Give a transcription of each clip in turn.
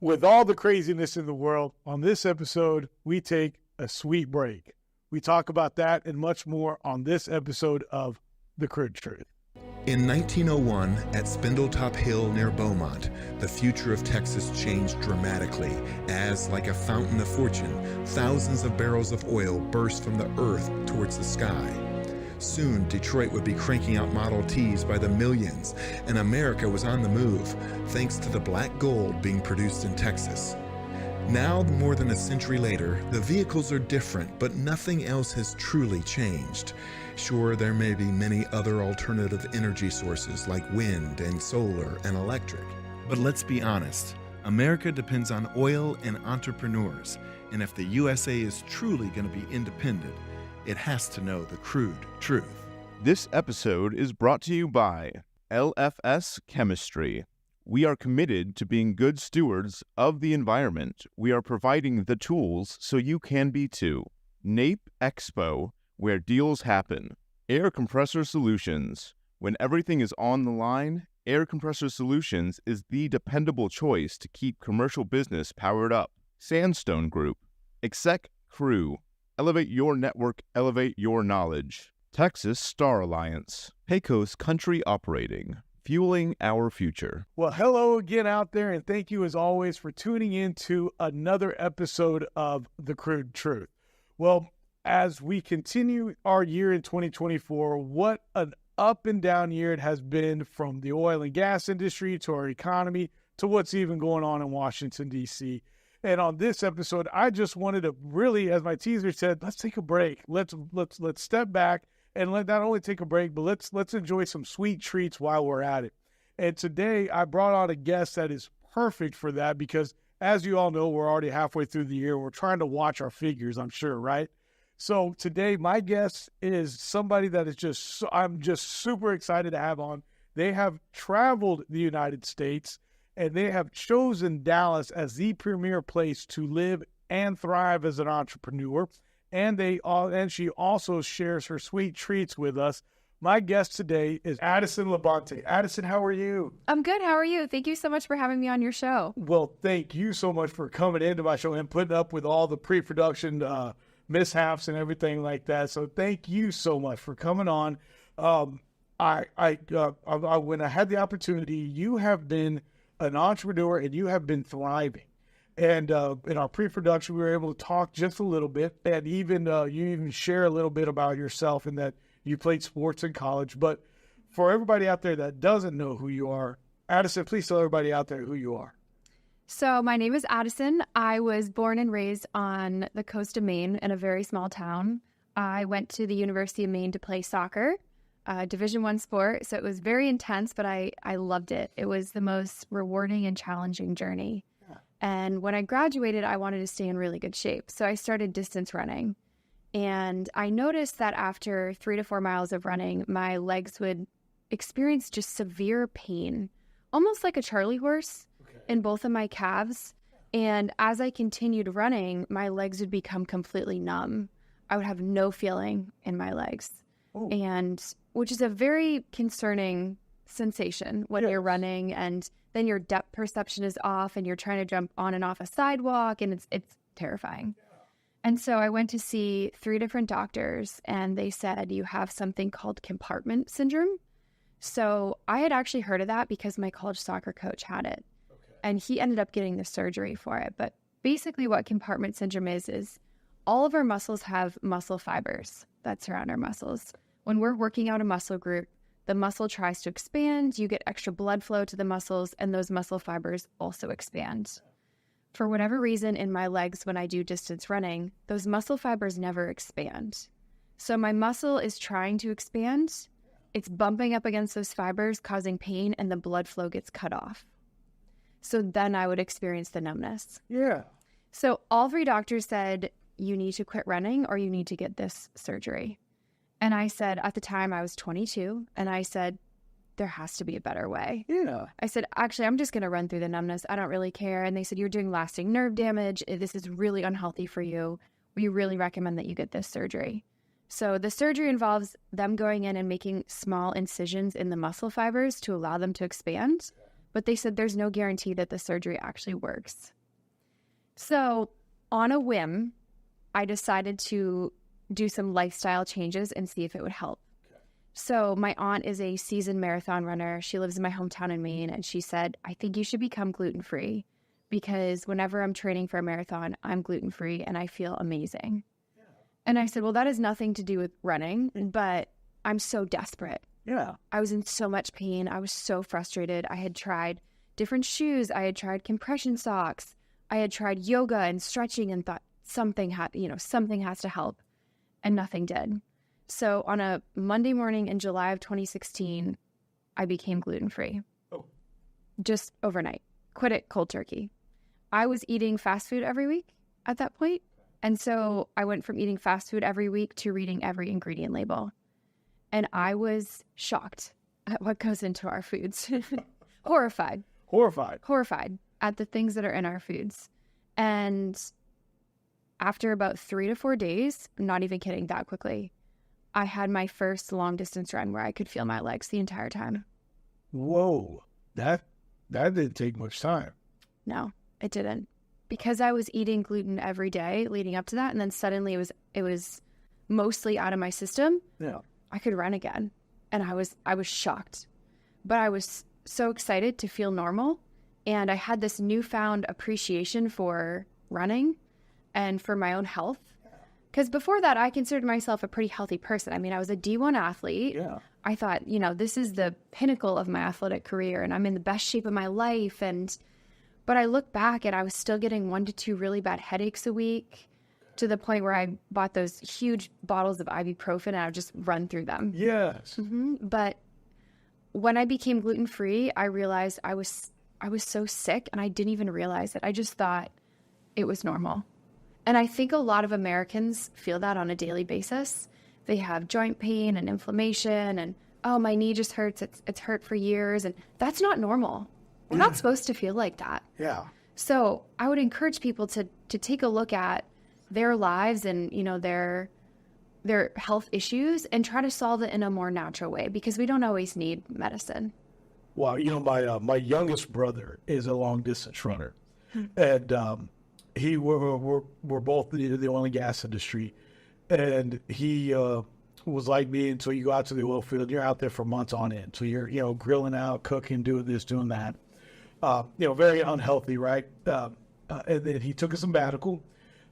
With all the craziness in the world, on this episode, we take a sweet break. We talk about that and much more on this episode of The Crude Truth. In 1901, at Spindletop Hill near Beaumont, the future of Texas changed dramatically as, like a fountain of fortune, thousands of barrels of oil burst from the earth towards the sky. Soon, Detroit would be cranking out Model Ts by the millions, and America was on the move, thanks to the black gold being produced in Texas. Now, more than a century later, the vehicles are different, but nothing else has truly changed. Sure, there may be many other alternative energy sources like wind and solar and electric. But let's be honest, America depends on oil and entrepreneurs, and if the USA is truly going to be independent, it has to know the crude truth. This episode is brought to you by LFS Chemistry. We are committed to being good stewards of the environment. We are providing the tools so you can be too. NAPE Expo, where deals happen. Air Compressor Solutions. When everything is on the line, Air Compressor Solutions is the dependable choice to keep commercial business powered up. Sandstone Group. Exec Crew. Elevate your network, elevate your knowledge. Texas Star Alliance. Pecos Country Operating. Fueling our future. Well, hello again out there, and thank you as always for tuning in to another episode of The Crude Truth. Well, as we continue our year in 2024, what an up and down year it has been, from the oil and gas industry to our economy to what's even going on in Washington, D.C. And on this episode, I just wanted to really, as my teaser said, let's take a break. Let's step back and let not only take a break, but let's enjoy some sweet treats while we're at it. And today I brought on a guest that is perfect for that because, as you all know, we're already halfway through the year. We're trying to watch our figures, I'm sure, right? So today my guest is somebody that is I'm just super excited to have on. They have traveled the United States, and they have chosen Dallas as the premier place to live and thrive as an entrepreneur. And she also shares her sweet treats with us. My guest today is Addison LaBonte. Addison, how are you? I'm good. How are you? Thank you so much for having me on your show. Well, thank you so much for coming into my show and putting up with all the pre-production mishaps and everything like that. So thank you so much for coming on. When I had the opportunity, you have been an entrepreneur and you have been thriving. And in our pre-production, we were able to talk just a little bit, and even you even share a little bit about yourself and that you played sports in college. But for everybody out there that doesn't know who you are, Addison, please tell everybody out there who you are. So my name is Addison. I was born and raised on the coast of Maine in a very small town. I went to the University of Maine to play soccer, Division I sport. So it was very intense, but I loved it. It was the most rewarding and challenging journey. And when I graduated, I wanted to stay in really good shape. So I started distance running. And I noticed that after 3 to 4 miles of running, my legs would experience just severe pain, almost like a Charlie horse in both of my calves. And as I continued running, my legs would become completely numb. I would have no feeling in my legs. And which is a very concerning sensation when you're running, and then your depth perception is off and you're trying to jump on and off a sidewalk, and it's terrifying. And so I went to see 3 different doctors, and they said, you have something called compartment syndrome. So I had actually heard of that because my college soccer coach had it, and he ended up getting the surgery for it. But basically what compartment syndrome is all of our muscles have muscle fibers that surround our muscles. When we're working out a muscle group, the muscle tries to expand, you get extra blood flow to the muscles, and those muscle fibers also expand. For whatever reason, in my legs, when I do distance running, those muscle fibers never expand. So my muscle is trying to expand, it's bumping up against those fibers, causing pain, and the blood flow gets cut off. So then I would experience the numbness. Yeah. So all 3 doctors said, you need to quit running or you need to get this surgery. And I said, at the time I was 22, and I said, there has to be a better way. Yeah. I said, actually, I'm just going to run through the numbness. I don't really care. And they said, you're doing lasting nerve damage. This is really unhealthy for you. We really recommend that you get this surgery. So the surgery involves them going in and making small incisions in the muscle fibers to allow them to expand. but they said there's no guarantee that the surgery actually works. So on a whim, I decided to do some lifestyle changes and see if it would help. So my aunt is a seasoned marathon runner. She lives in my hometown in Maine, and she said, I think you should become gluten-free because whenever I'm training for a marathon, I'm gluten-free and I feel amazing. Yeah. And I said, well, that has nothing to do with running, but I'm so desperate. Yeah. I was in so much pain. I was so frustrated. I had tried different shoes. I had tried compression socks. I had tried yoga and stretching and thought something has to help, and nothing did. So on a Monday morning in July of 2016, I became gluten-free. Oh. Just overnight. Quit it cold turkey. I was eating fast food every week at that point. And so I went from eating fast food every week to reading every ingredient label. And I was shocked at what goes into our foods. Horrified at the things that are in our foods. And after about 3 to 4 days, I'm not even kidding, that quickly, I had my first long distance run where I could feel my legs the entire time. Whoa, that didn't take much time. No, it didn't. Because I was eating gluten every day leading up to that, and then suddenly it was mostly out of my system. Yeah. I could run again. And I was shocked. But I was so excited to feel normal. And I had this newfound appreciation for running and for my own health. Because before that, I considered myself a pretty healthy person. I mean, I was a D1 athlete. Yeah. I thought, this is the pinnacle of my athletic career and I'm in the best shape of my life. But I look back and I was still getting 1 to 2 really bad headaches a week, to the point where I bought those huge bottles of ibuprofen and I would just run through them. Yes. Mm-hmm. But when I became gluten-free, I realized I was so sick and I didn't even realize it. I just thought it was normal. And I think a lot of Americans feel that on a daily basis. They have joint pain and inflammation and, oh, my knee just hurts. It's hurt for years. And that's not normal. We're not supposed to feel like that. Yeah. So I would encourage people to take a look at their lives and, their health issues and try to solve it in a more natural way, because we don't always need medicine. Well, my youngest brother is a long distance runner, and we're both in the oil and gas industry, and he was like me until you go out to the oil field. You're out there for months on end, so you're grilling out, cooking, doing this, doing that. Very unhealthy, right? And then he took a sabbatical,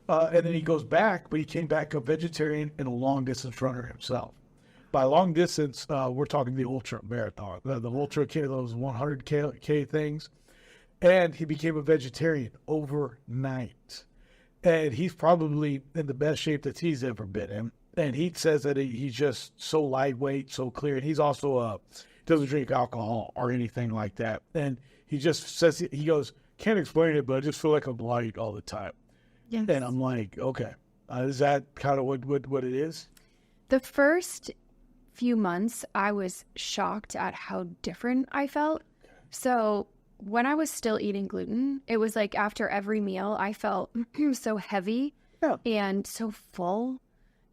and then he goes back, but he came back a vegetarian and a long distance runner himself. By long distance, we're talking the ultra marathon, the ultra K, those 100K things. And he became a vegetarian overnight. And he's probably in the best shape that he's ever been in. And he says that he's just so lightweight, so clear. And he's also doesn't drink alcohol or anything like that. And he just says, he goes, can't explain it, but I just feel like I'm light all the time. Yes. And I'm like, okay, is that kind of what it is? The first few months, I was shocked at how different I felt. So when I was still eating gluten, it was like after every meal, I felt so heavy and so full.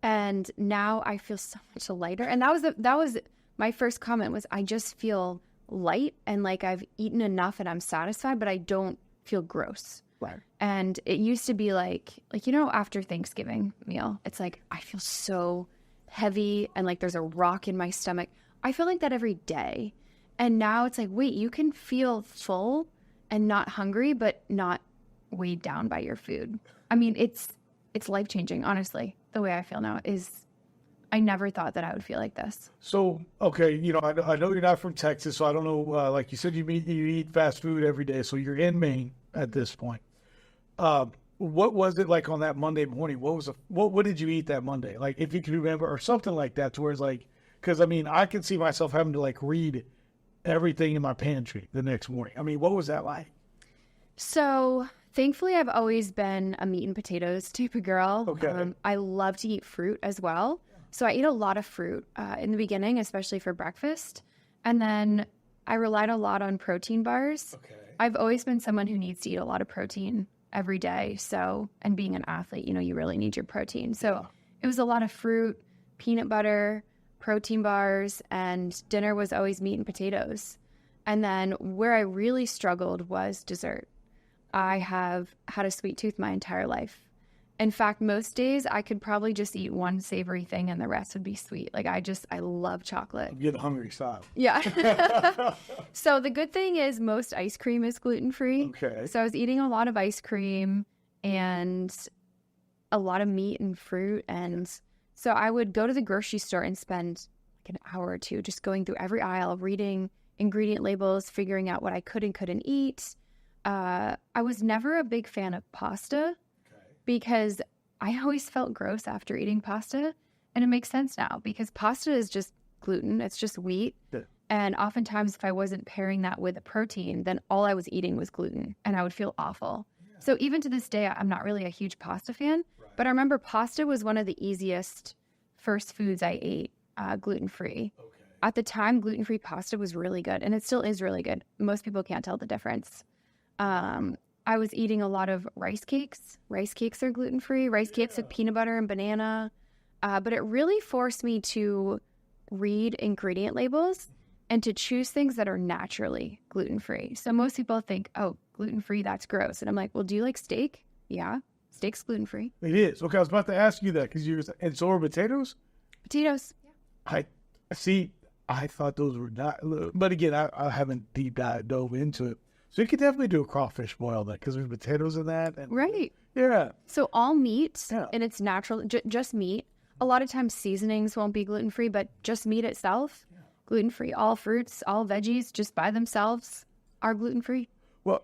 And now I feel so much lighter. And that was my first comment was, I just feel light and like I've eaten enough and I'm satisfied, but I don't feel gross. Right. And it used to be like, after Thanksgiving meal, it's like, I feel so heavy and like there's a rock in my stomach. I feel like that every day. And now it's like, wait, you can feel full and not hungry, but not weighed down by your food. I mean, it's life-changing, honestly. The way I feel now is, I never thought that I would feel like this. So, okay, I know you're not from Texas, so I don't know, like you said, you eat fast food every day, so you're in Maine at this point. What was it like on that Monday morning? What did you eat that Monday? Like, if you can remember, or something like that, to where it's like, because, I mean, I can see myself having to, like, read everything in my pantry the next morning. I mean, what was that like? So, thankfully, I've always been a meat and potatoes type of girl. Okay. I love to eat fruit as well. So I ate a lot of fruit in the beginning, especially for breakfast. And then I relied a lot on protein bars. Okay. I've always been someone who needs to eat a lot of protein every day. So, and being an athlete, you really need your protein. So it was a lot of fruit, peanut butter, protein bars, and dinner was always meat and potatoes. And then where I really struggled was dessert. I have had a sweet tooth my entire life. In fact, most days I could probably just eat one savory thing and the rest would be sweet. Like I love chocolate. I'm getting hungry style. Yeah. So the good thing is most ice cream is gluten-free. Okay. So I was eating a lot of ice cream and a lot of meat and fruit. And so I would go to the grocery store and spend like an hour or two just going through every aisle, reading ingredient labels, figuring out what I could and couldn't eat. I was never a big fan of pasta. Because I always felt gross after eating pasta. And it makes sense now because pasta is just gluten. It's just wheat. Yeah. And oftentimes if I wasn't pairing that with a protein, then all I was eating was gluten and I would feel awful. Yeah. So even to this day, I'm not really a huge pasta fan. Right. But I remember pasta was one of the easiest first foods I ate gluten-free. Okay. At the time, gluten-free pasta was really good. And it still is really good. Most people can't tell the difference. I was eating a lot of rice cakes. Rice cakes are gluten-free. Rice cakes with peanut butter and banana. But it really forced me to read ingredient labels and to choose things that are naturally gluten-free. So most people think, oh, gluten-free, that's gross. And I'm like, well, do you like steak? Yeah, steak's gluten-free. It is. Okay, I was about to ask you that because you were saying, and so are potatoes? Potatoes. Yeah. I thought those were not, but again, I haven't deep dove into it. So you could definitely do a crawfish boil that because there's potatoes in that. And, right. Yeah. So all meat and it's natural, just meat. A lot of times seasonings won't be gluten-free, but just meat itself, gluten-free. All fruits, all veggies just by themselves are gluten-free. Well,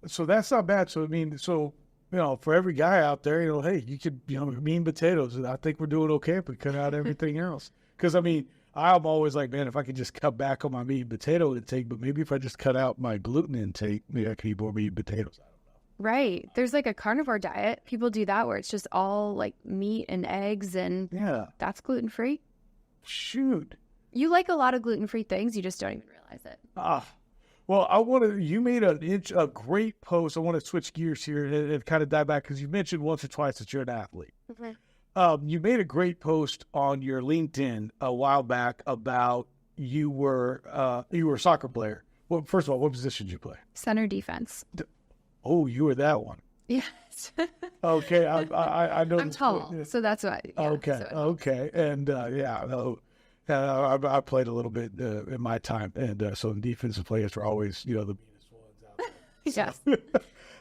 so that's not bad. So, I mean, for every guy out there, hey, you could, mean potatoes. And I think we're doing okay if we cut out everything else. Because, I mean, I'm always like, man, if I could just cut back on my meat and potato intake, but maybe if I just cut out my gluten intake, maybe I could eat more meat and potatoes. I don't know. Right. There's like a carnivore diet. People do that where it's just all like meat and eggs and that's gluten-free. Shoot. You like a lot of gluten-free things. You just don't even realize it. Well, you made a great post. I want to switch gears here and kind of dive back because you mentioned once or twice that you're an athlete. Mm-hmm. You made a great post on your LinkedIn a while back about you were a soccer player. Well, first of all, what position did you play? Center defense. Oh, you were that one. Yes. Okay, I know. I'm tall, so that's why. Yeah, okay, and I played a little bit in my time, and so the defensive players were always the meanest ones out there. Yes.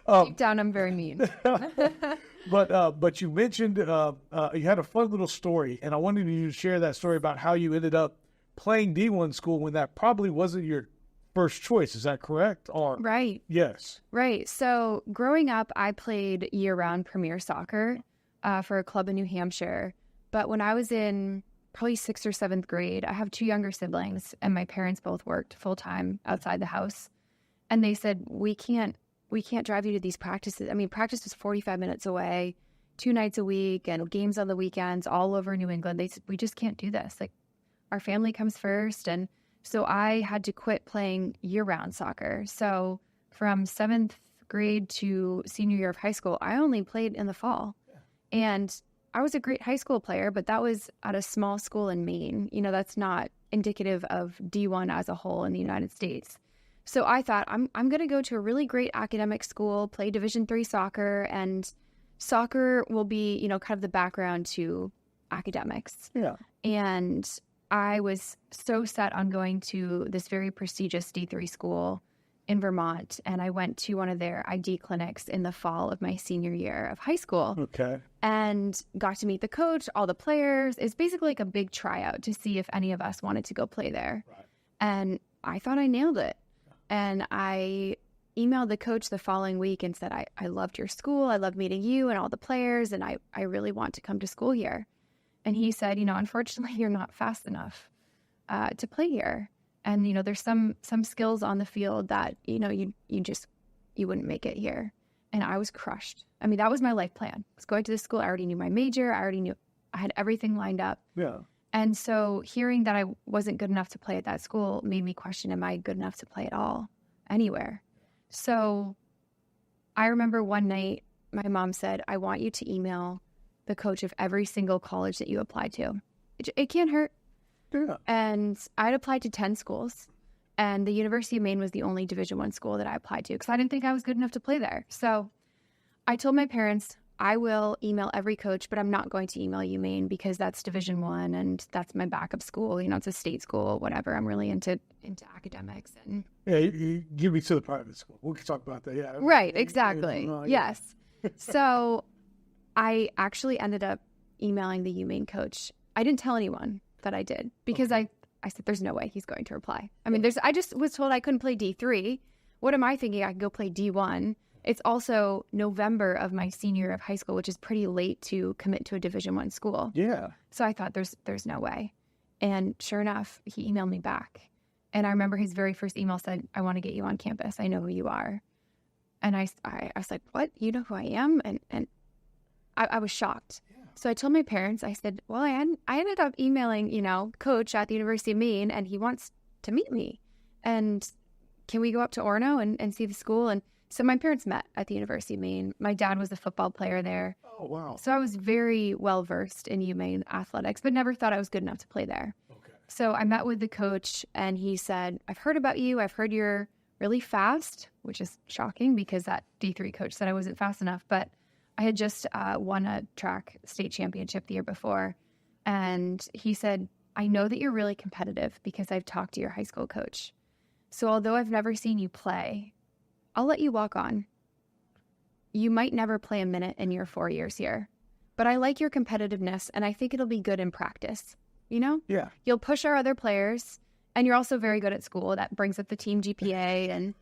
Deep down, I'm very mean. But you mentioned you had a fun little story, and I wanted you to share that story about how you ended up playing D1 school when that probably wasn't your first choice. Is that correct? Right. Yes. Right. So growing up, I played year-round Premier Soccer for a club in New Hampshire. But when I was in probably 6th or 7th grade, I have 2 younger siblings, and my parents both worked full-time outside the house. And they said, we can't drive you to these practices. I mean, practice was 45 minutes away, 2 nights a week, and games on the weekends all over New England. They said, we just can't do this. Like, our family comes first. And so I had to quit playing year-round soccer. So from 7th grade to senior year of high school, I only played in the fall. Yeah. And I was a great high school player, but that was at a small school in Maine. That's not indicative of D1 as a whole in the United States. So I thought, I'm going to go to a really great academic school, play Division III soccer, and soccer will be, kind of the background to academics. Yeah. And I was so set on going to this very prestigious D3 school in Vermont, and I went to one of their ID clinics in the fall of my senior year of high school. Okay. And got to meet the coach, all the players. It's basically like a big tryout to see if any of us wanted to go play there. Right. And I thought I nailed it. And I emailed the coach the following week and said, I loved your school. I loved meeting you and all the players, and I really want to come to school here. And he said, unfortunately, you're not fast enough to play here. And, there's some skills on the field that, you wouldn't make it here. And I was crushed. I mean, that was my life plan. I was going to this school. I already knew my major. I had everything lined up. Yeah. And so hearing that I wasn't good enough to play at that school made me question, am I good enough to play at all, anywhere? So I remember one night my mom said, I want you to email the coach of every single college that you applied to. It can't hurt. Yeah. And I'd applied to 10 schools. And the University of Maine was the only Division I school that I applied to because I didn't think I was good enough to play there. So I told my parents, I will email every coach, but I'm not going to email UMaine because that's Division I and that's my backup school. You know, it's a state school, whatever. I'm really into academics. And Yeah, you give me to the private school. We can talk about that. Yeah. right, exactly. Yes. So I actually ended up emailing the UMaine coach. I didn't tell anyone that I did because I said, there's no way he's going to reply. I mean, I just was told I couldn't play D3. What am I thinking? I can go play D1. It's also November of my senior year of high school, which is pretty late to commit to a Division I school. Yeah. So I thought there's no way. And sure enough, he emailed me back. And I remember his very first email said, I want to get you on campus. I know who you are. And I was like, what? You know who I am? And I was shocked. So I told my parents, I said, well, I ended up emailing, coach at the University of Maine, and he wants to meet me. And can we go up to Orono and see the school? And so my parents met at the University of Maine. My dad was a football player there. Oh, wow. So I was very well versed in UMaine athletics, but never thought I was good enough to play there. Okay. So I met with the coach, and he said, I've heard about you. I've heard you're really fast, which is shocking because that D3 coach said I wasn't fast enough. But I had just won a track state championship the year before. And he said, I know that you're really competitive because I've talked to your high school coach. So although I've never seen you play, I'll let you walk on. You might never play a minute in your 4 years here, but I like your competitiveness and I think it'll be good in practice. Yeah. You'll push our other players and you're also very good at school. That brings up the team GPA and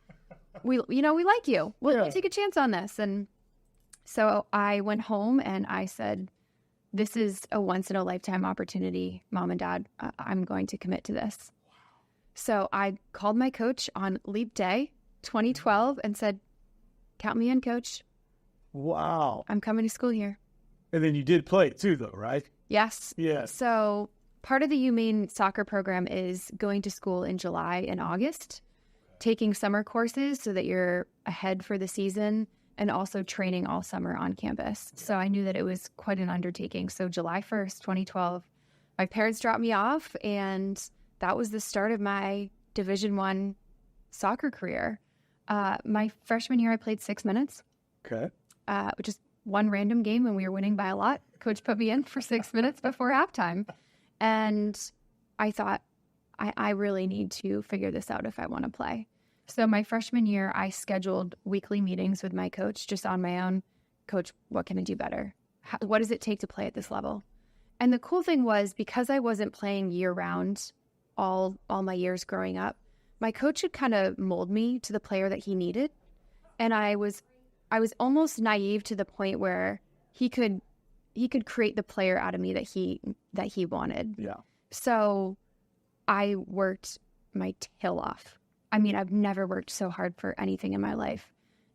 we like you. We'll take a chance on this. And so I went home and I said, this is a once in a lifetime opportunity, Mom and Dad. I'm going to commit to this. Wow. So I called my coach on Leap Day 2012 and said, count me in, coach. Wow. I'm coming to school here. And then you did play too, though, right? Yes. Yes. So part of the UMaine soccer program is going to school in July and August, taking summer courses so that you're ahead for the season, and also training all summer on campus. So I knew that it was quite an undertaking. So July 1st, 2012, my parents dropped me off, and that was the start of my Division I soccer career. My freshman year, I played 6 minutes. Okay. Which is one random game, and we were winning by a lot. Coach put me in for 6 minutes before halftime. And I thought, I really need to figure this out if I want to play. So my freshman year, I scheduled weekly meetings with my coach just on my own. Coach, what can I do better? What does it take to play at this level? And the cool thing was, because I wasn't playing year-round all my years growing up, my coach had kind of mold me to the player that he needed. And I was almost naive to the point where he could create the player out of me that he wanted. Yeah. So I worked my tail off. I mean, I've never worked so hard for anything in my life.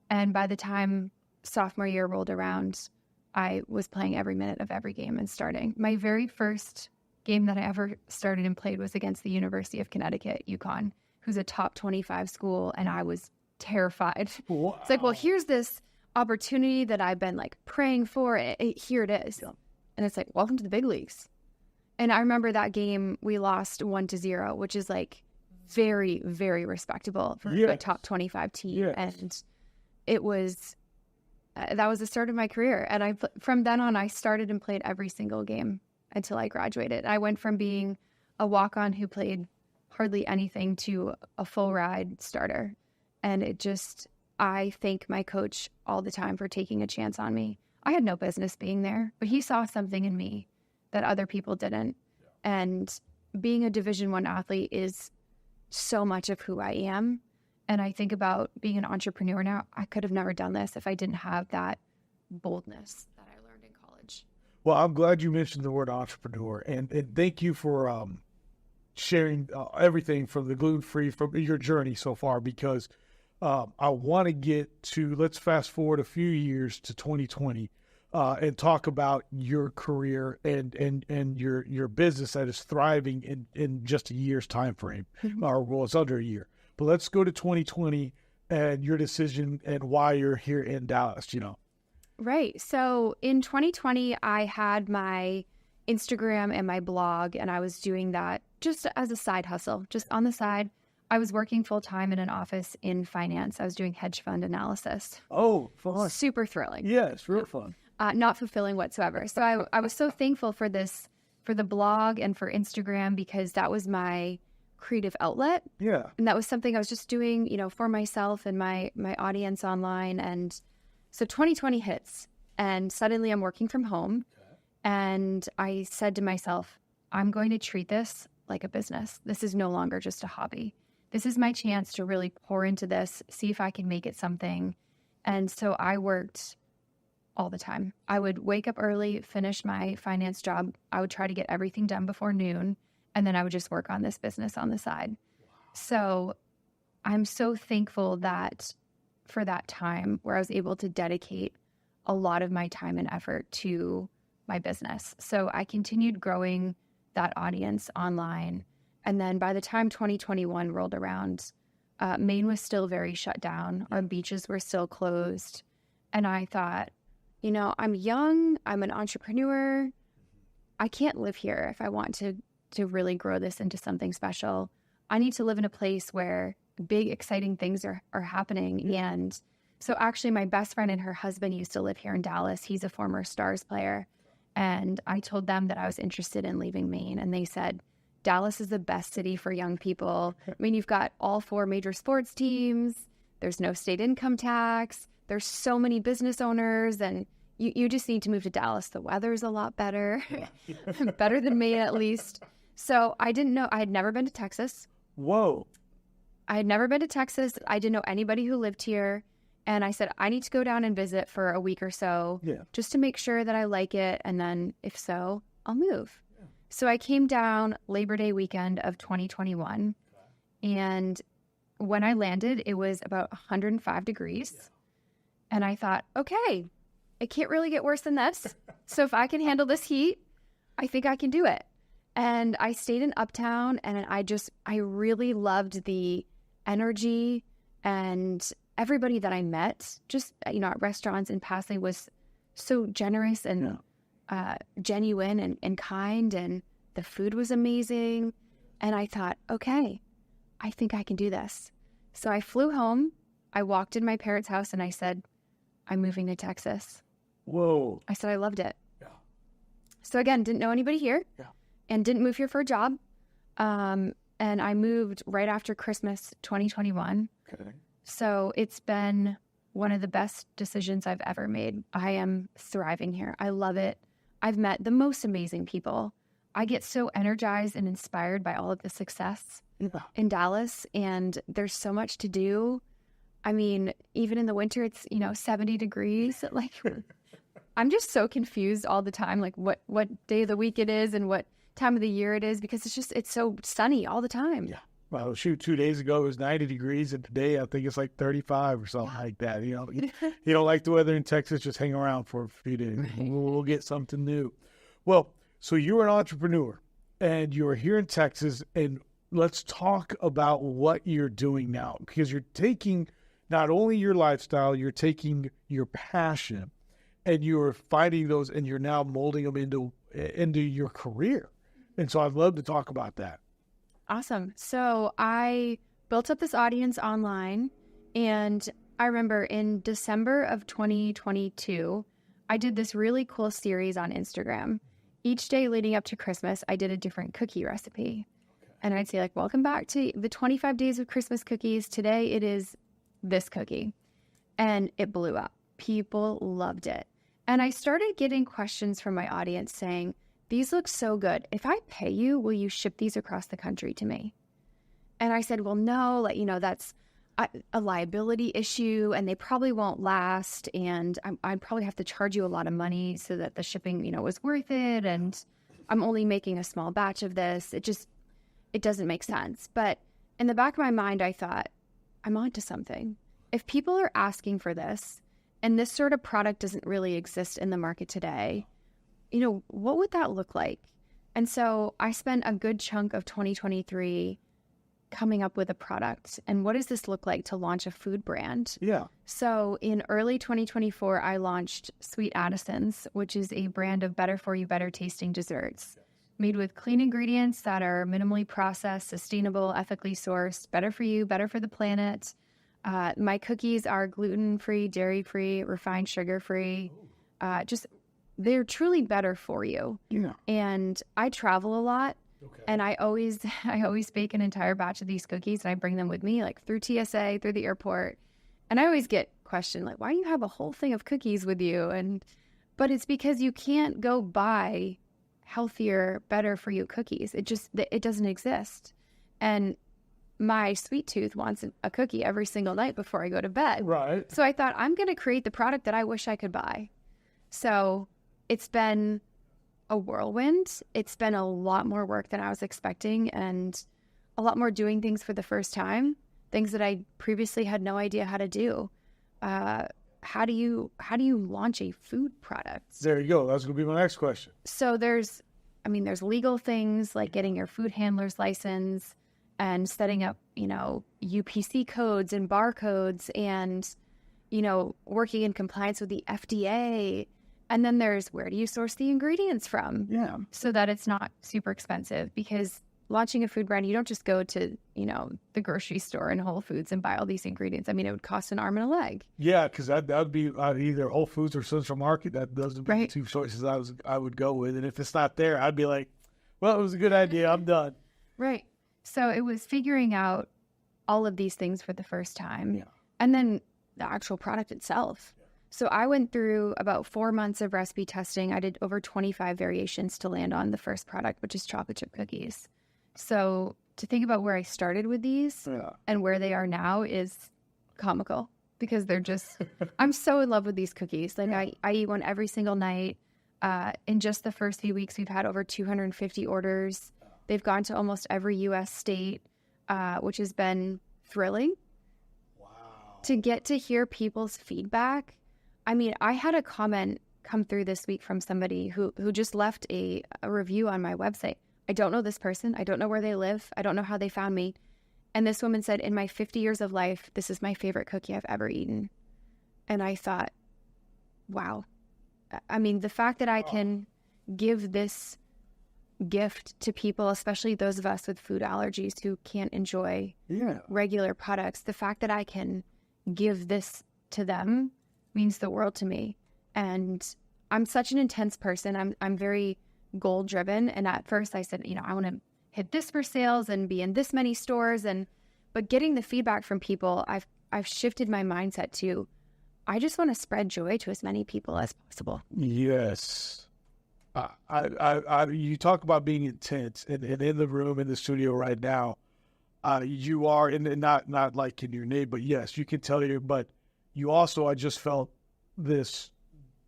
And by the time sophomore year rolled around, I was playing every minute of every game and starting. My very first game that I ever started and played was against the University of Connecticut, UConn, who's a top 25 school, and I was terrified. Wow. It's like, well, here's this opportunity that I've been like praying for. Here it is. Yeah. And it's like, welcome to the big leagues. And I remember that game, we lost 1-0, which is like very, very respectable for a top 25 team. Yes. And it was, that was the start of my career. And from then on, I started and played every single game until I graduated. I went from being a walk-on who played hardly anything to a full ride starter. And I thank my coach all the time for taking a chance on me. I had no business being there, but he saw something in me that other people didn't. And being a Division I athlete is so much of who I am. And I think about being an entrepreneur now. I could have never done this if I didn't have that boldness that I learned in college. Well, I'm glad you mentioned the word entrepreneur. And thank you for sharing everything from the gluten-free, from your journey so far, because I want to get to, let's fast forward a few years to 2020 and talk about your career and your business that is thriving in just a year's time frame, or well, it's under a year. But let's go to 2020 and your decision and why you're here in Dallas, Right. So in 2020, I had my Instagram and my blog, and I was doing that just as a side hustle, just on the side. I was working full-time in an office in finance. I was doing hedge fund analysis. Oh, fun. Super thrilling. Yes, real fun. Not fulfilling whatsoever. So I was so thankful for the blog and for Instagram, because that was my creative outlet. Yeah. And that was something I was just doing, for myself and my audience online. And so 2020 hits, and suddenly I'm working from home. Okay. And I said to myself, I'm going to treat this like a business. This is no longer just a hobby. This is my chance to really pour into this, see if I can make it something. And so I worked all the time. I would wake up early, finish my finance job. I would try to get everything done before noon, and then I would just work on this business on the side. Wow. So I'm so thankful that for that time where I was able to dedicate a lot of my time and effort to my business. So I continued growing that audience online. And then by the time 2021 rolled around, Maine was still very shut down. Our beaches were still closed. And I thought, I'm young, I'm an entrepreneur. I can't live here if I want to really grow this into something special. I need to live in a place where big, exciting things are happening. And so actually my best friend and her husband used to live here in Dallas. He's a former Stars player. And I told them that I was interested in leaving Maine. And they said, Dallas is the best city for young people. I mean, you've got all 4 major sports teams. There's no state income tax. There's so many business owners. And you just need to move to Dallas. The weather's a lot better, better than Maine at least. So I didn't know. I had never been to Texas. Whoa. I had never been to Texas. I didn't know anybody who lived here. And I said, I need to go down and visit for a week or so just to make sure that I like it. And then if so, I'll move. Yeah. So I came down Labor Day weekend of 2021. Okay. And when I landed, it was about 105 degrees. Yeah. And I thought, okay, it can't really get worse than this. So if I can handle this heat, I think I can do it. And I stayed in Uptown, and I really loved the energy, and everybody that I met, just, at restaurants and passing, was so generous and genuine and kind, and the food was amazing. And I thought, okay, I think I can do this. So I flew home. I walked in my parents' house and I said, I'm moving to Texas. Whoa. I said I loved it. Yeah. So again, didn't know anybody here and didn't move here for a job. And I moved right after Christmas 2021. Okay. So it's been one of the best decisions I've ever made. I am thriving here. I love it. I've met the most amazing people. I get so energized and inspired by all of the success in Dallas, and there's so much to do. I mean, even in the winter, it's, 70 degrees. Like, I'm just so confused all the time, like what day of the week it is and what time of the year it is, because it's so sunny all the time. Yeah. Well, shoot, 2 days ago it was 90 degrees, and today I think it's like 35 or something like that. You don't like the weather in Texas, just hang around for a few days. We'll get something new. Well, so you're an entrepreneur, and you're here in Texas, and let's talk about what you're doing now, because you're taking not only your lifestyle, you're taking your passion, and you're finding those, and you're now molding them into your career. And so I'd love to talk about that. Awesome. So I built up this audience online, and I remember in December of 2022, I did this really cool series on Instagram. Each day leading up to Christmas, I did a different cookie recipe. Okay. And I'd say, like, welcome back to the 25 days of Christmas cookies. Today it is this cookie. And it blew up. People loved it. And I started getting questions from my audience saying, these look so good. If I pay you, will you ship these across the country to me? And I said, well, no, that's a liability issue, and they probably won't last. And I'd probably have to charge you a lot of money so that the shipping, was worth it. And I'm only making a small batch of this. It doesn't make sense. But in the back of my mind, I thought, I'm onto something. If people are asking for this, and this sort of product doesn't really exist in the market today, what would that look like? And so I spent a good chunk of 2023 coming up with a product. And what does this look like to launch a food brand? Yeah. So in early 2024, I launched Sweet Addisons, which is a brand of better for you, better tasting desserts. made with clean ingredients that are minimally processed, sustainable, ethically sourced, better for you, better for the planet. My cookies are gluten-free, dairy-free, refined sugar-free. They're truly better for you. Yeah. And I travel a lot. Okay. And I always bake an entire batch of these cookies, and I bring them with me, like through TSA, through the airport. And I always get questioned, like, why do you have a whole thing of cookies with you? But it's because you can't go buy healthier, better for you cookies. It doesn't exist. And my sweet tooth wants a cookie every single night before I go to bed. Right. So I thought, I'm going to create the product that I wish I could buy. So it's been a whirlwind. It's been a lot more work than I was expecting, and a lot more doing things for the first time, things that I previously had no idea how to do. How do you launch a food product? There you go. That's going to be my next question. So there's legal things like getting your food handler's license and setting up, UPC codes and barcodes and, working in compliance with the FDA. And then there's where do you source the ingredients from? Yeah. So that it's not super expensive, because launching a food brand, you don't just go to, the grocery store and Whole Foods and buy all these ingredients. I mean, it would cost an arm and a leg. Yeah, because that would be either Whole Foods or Central Market. That those would be Right. the two choices I would go with. And if it's not there, I'd be like, well, it was a good idea. I'm done. Right. So it was figuring out all of these things for the first time. Yeah. And then the actual product itself. So I went through about 4 months of recipe testing. I did over 25 variations to land on the first product, which is chocolate chip cookies. So to think about where I started with these and where they are now is comical, because they're just, I'm so in love with these cookies. Like I eat one every single night. In just the first few weeks, we've had over 250 orders. They've gone to almost every U.S. state, which has been thrilling. Wow. To get to hear people's feedback. I mean, I had a comment come through this week from somebody who just left a review on my website. I don't know this person. I don't know where they live. I don't know how they found me. And this woman said, in my 50 years of life, this is my favorite cookie I've ever eaten. And I thought, wow. I mean, the fact that I can give this gift to people, especially those of us with food allergies who can't enjoy regular products, the fact that I can give this to them means the world to me. And I'm such an intense person. I'm very goal driven. And at first I said, I want to hit this for sales and be in this many stores. But getting the feedback from people, I've shifted my mindset to, I just want to spread joy to as many people as possible. Yes. You talk about being intense, and in the room, in the studio right now, you are, and not like in your name, but yes, you can tell but you also, I just felt this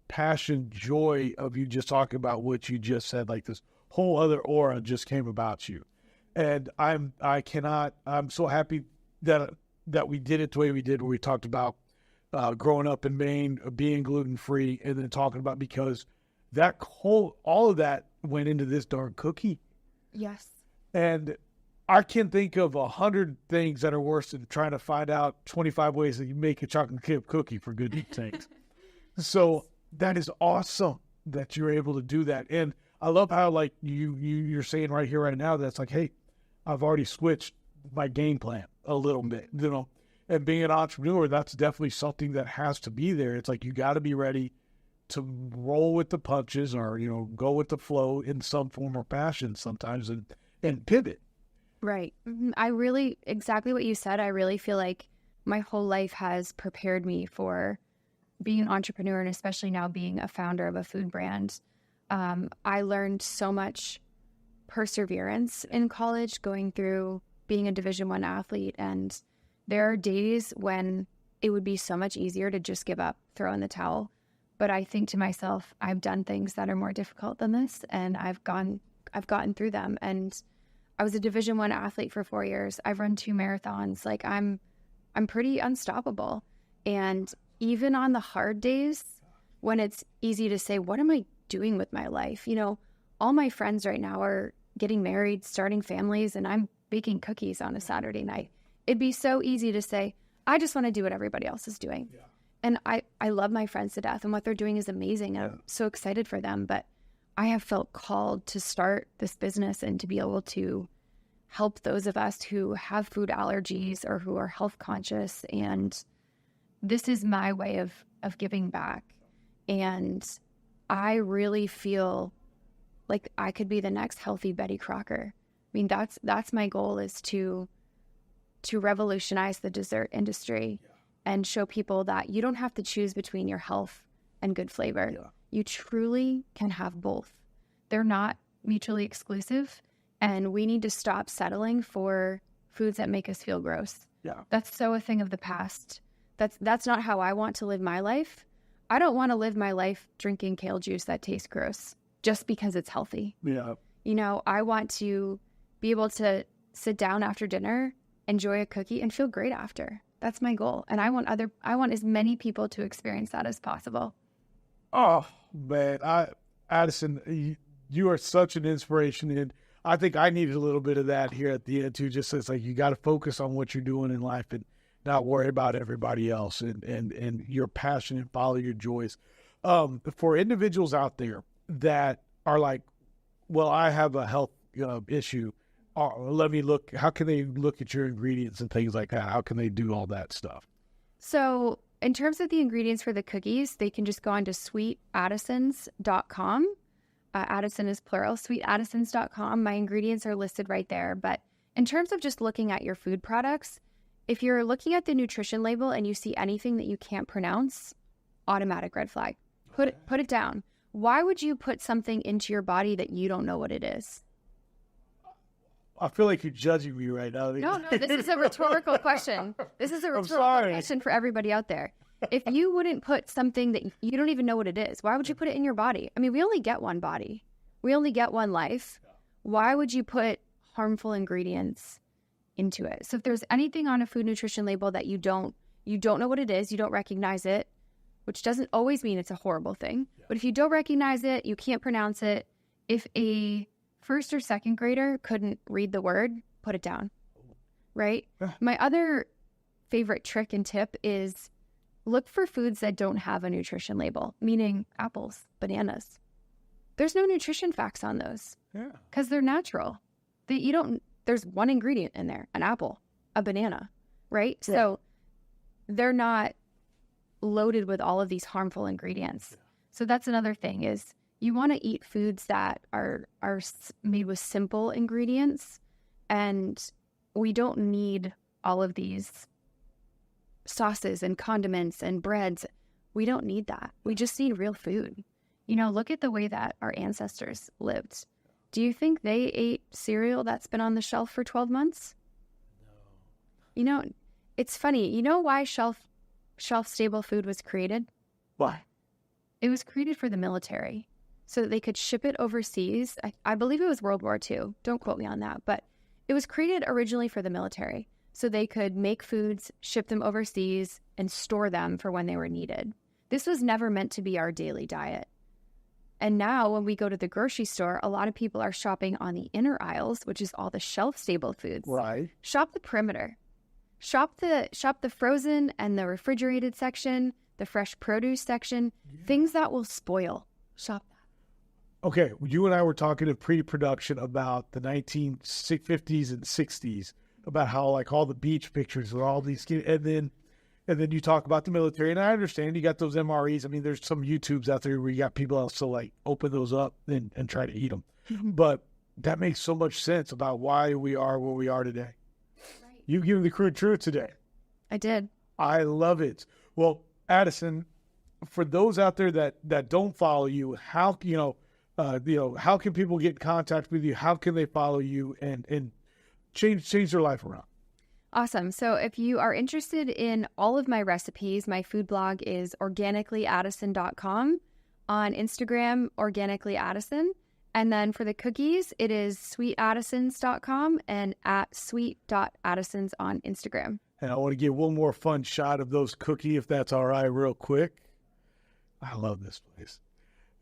passion, joy of you just talking about what you just said, like this whole other aura just came about you. And I'm so happy that we did it the way we did, where we talked about growing up in Maine, being gluten-free, and then talking about, because all of that went into this darn cookie. Yes. And I can think of 100 things that are worse than trying to find out 25 ways that you make a chocolate chip cookie, for good sakes. So that is awesome that you're able to do that. And I love how, like, you're saying right here, right now, that's like, hey, I've already switched my game plan a little bit, and being an entrepreneur, that's definitely something that has to be there. It's like, you got to be ready to roll with the punches, or, go with the flow in some form or fashion sometimes, and pivot. Right. Mm-hmm. Exactly what you said. I really feel like my whole life has prepared me for being an entrepreneur, and especially now being a founder of a food brand. I learned so much perseverance in college, going through being a Division I athlete. And there are days when it would be so much easier to just give up, throw in the towel. But I think to myself, I've done things that are more difficult than this, and I've gotten through them. And I was a Division I athlete for 4 years. I've run 2 marathons. Like, I'm pretty unstoppable. And even on the hard days, when it's easy to say, what am I doing with my life? All my friends right now are getting married, starting families, and I'm baking cookies on a Saturday night. It'd be so easy to say, I just want to do what everybody else is doing. Yeah. And I love my friends to death, and what they're doing is amazing. And I'm so excited for them. But I have felt called to start this business and to be able to help those of us who have food allergies or who are health conscious. And this is my way of giving back. And I really feel like I could be the next healthy Betty Crocker. I mean, that's my goal, is to revolutionize the dessert industry and show people that you don't have to choose between your health and good flavor. Yeah. You truly can have both. They're not mutually exclusive, and we need to stop settling for foods that make us feel gross. Yeah. That's so a thing of the past. That's not how I want to live my life. I don't want to live my life drinking kale juice that tastes gross just because it's healthy. Yeah. You know, I want to be able to sit down after dinner, enjoy a cookie, and feel great after. That's my goal. And I want as many people to experience that as possible. Oh, man. Addison, you are such an inspiration. And I think I needed a little bit of that here at the end, too. Just it's like you got to focus on what you're doing in life and not worry about everybody else, and your passion and follow your joys. For individuals out there that are like, well, I have a health issue. Let me look. How can they look at your ingredients and things like that? How can they do all that stuff? So in terms of the ingredients for the cookies, they can just go on to sweetaddisons.com. Addison is plural, sweetaddisons.com. My ingredients are listed right there. But in terms of just looking at your food products, if you're looking at the nutrition label and you see anything that you can't pronounce, automatic red flag. Put it down. Why would you put something into your body that you don't know what it is? I feel like you're judging me right now. No, this is a rhetorical question. This is a rhetorical question for everybody out there. If you wouldn't put something that you don't even know what it is, why would you put it in your body? I mean, we only get one body. We only get one life. Why would you put harmful ingredients into it? So if there's anything on a food nutrition label that you don't know what it is, you don't recognize it, which doesn't always mean it's a horrible thing. Yeah. But if you don't recognize it, you can't pronounce it. If a first or second grader couldn't read the word, put it down, right? My other favorite trick and tip is look for foods that don't have a nutrition label, meaning apples, bananas. There's no nutrition facts on those because they're natural. There's one ingredient in there, an apple, a banana, right? Yeah. So they're not loaded with all of these harmful ingredients. Yeah. So that's another thing, is you want to eat foods that are made with simple ingredients, and we don't need all of these sauces and condiments and breads. We don't need that. We just need real food. You know, look at the way that our ancestors lived. Do you think they ate cereal that's been on the shelf for 12 months? No. You know, it's funny. You know why shelf-stable food was created? Why? It was created for the military so that they could ship it overseas. I believe it was World War II. Don't quote me on that. But it was created originally for the military so they could make foods, ship them overseas, and store them for when they were needed. This was never meant to be our daily diet. And now when we go to the grocery store, a lot of people are shopping on the inner aisles, which is all the shelf-stable foods. Right. Shop the perimeter. Shop the frozen and the refrigerated section, the fresh produce section, things that will spoil. Shop that. Okay, you and I were talking in pre-production about the 1950s and 60s, about how like all the beach pictures and all these, and then you talk about the military, and I understand you got those MREs. I mean, there's some YouTubes out there where you got people else to like open those up and try to eat them. Mm-hmm. But that makes so much sense about why we are where we are today. Right. You gave the crude truth today. I did. I love it. Well, Addison, for those out there that don't follow you, how how can people get in contact with you? How can they follow you and change their life around? Awesome. So if you are interested in all of my recipes, my food blog is organicallyaddison.com. On Instagram, organicallyaddison. And then for the cookies, it is sweetaddisons.com and at sweet.addisons on Instagram. And I want to get one more fun shot of those cookies, if that's all right, real quick. I love this place.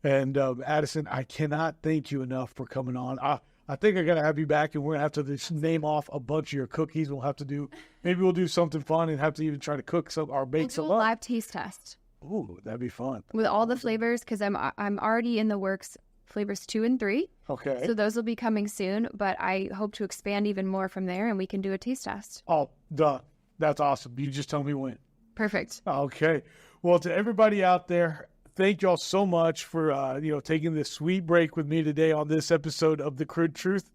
And Addison, I cannot thank you enough for coming on. I think I got to have you back, and we're going to have to just name off a bunch of your cookies. Maybe we'll do something fun and have to even try to cook some or bake some up. We'll do a live taste test. Ooh, that'd be fun. With all the flavors, because I'm already in the works flavors 2 and 3. Okay. So those will be coming soon, but I hope to expand even more from there, and we can do a taste test. Oh, duh. That's awesome. You just tell me when. Perfect. Okay. Well, to everybody out there, thank y'all so much for taking this sweet break with me today on this episode of The Crude Truth.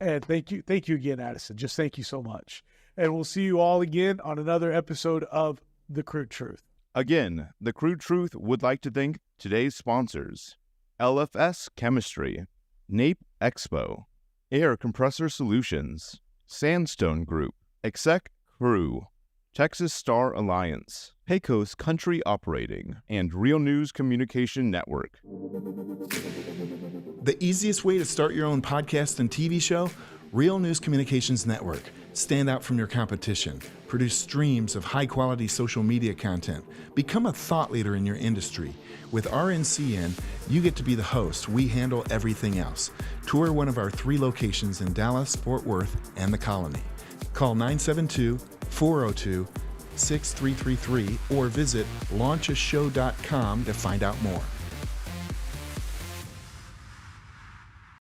And thank you again, Addison. Just thank you so much. And we'll see you all again on another episode of The Crude Truth. Again, The Crude Truth would like to thank today's sponsors: LFS Chemistry, NAPE Expo, Air Compressor Solutions, Sandstone Group, Exec Crew, Texas Star Alliance, Pecos Country Operating, and Real News Communication Network. The easiest way to start your own podcast and TV show? Real News Communications Network. Stand out from your competition. Produce streams of high-quality social media content. Become a thought leader in your industry. With RNCN, you get to be the host. We handle everything else. Tour one of our 3 locations in Dallas, Fort Worth, and the Colony. Call 972-402-6333 or visit launchashow.com to find out more.